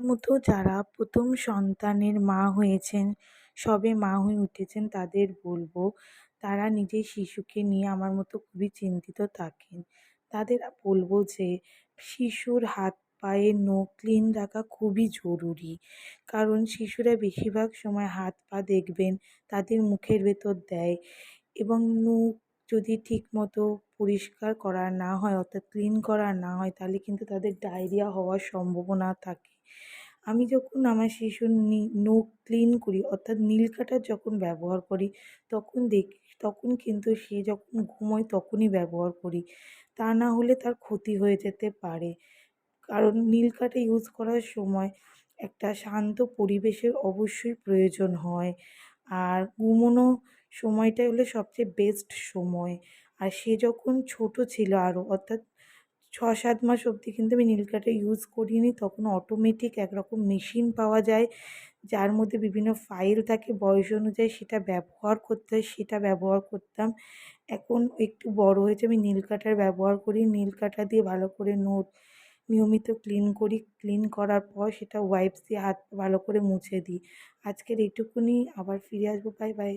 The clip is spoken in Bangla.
প্রথমত যারা প্রথম সন্তানের মা হয়েছেন, সবে মা হয়ে উঠেছেন তাদের বলবো, তারা নিজের শিশুকে নিয়ে আমার মতো খুবই চিন্তিত থাকেন। তাদের বলবো যে শিশুর হাত পায়ের নখ ক্লিন রাখা খুবই জরুরি। কারণ শিশুরা বেশিরভাগ সময় হাত পা দেখবেন তাদের মুখের ভেতর দেয় এবং মুখ যদি ঠিকমতো পরিষ্কার করা না হয় অর্থাৎ ক্লিন করা না হয় তাহলে কিন্তু তাদের ডায়রিয়া হওয়ার সম্ভাবনা থাকে। আমি যখন আমার শিশুর নখ ক্লিন করি অর্থাৎ নীল কাটার যখন ব্যবহার করি তখন কিন্তু সে যখন ঘুমোয় তখনই ব্যবহার করি। তা না হলে তার ক্ষতি হয়ে যেতে পারে। কারণ নীল কাঠি ইউজ করার সময় একটা শান্ত পরিবেশের অবশ্যই প্রয়োজন হয়। আর ঘুমোনোর সময়টাই হলো সবচেয়ে বেস্ট সময়। আর সে যখন ছোট ছিল আরও অর্থাৎ ৬-৭ মাস অবধি কিন্তু আমি নীল কাঠি ইউজ করিনি। তখন অটোমেটিক একরকম মেশিন পাওয়া যায়, যার মধ্যে বিভিন্ন ফাইল থাকে বয়স অনুযায়ী সেটা ব্যবহার করতে হয়, সেটা ব্যবহার করতাম। এখন একটু বড় হয়েছে আমি নীল কাটার ব্যবহার করি। নীল কাঁটা দিয়ে ভালো করে নিয়মিত ক্লিন করি। ক্লিন করার পর সেটা ওয়াইপস দিয়ে হাত পা ভালো করে মুছে দিই। আজকের এইটুকুনি, আবার ফিরে আসবো। Bye bye.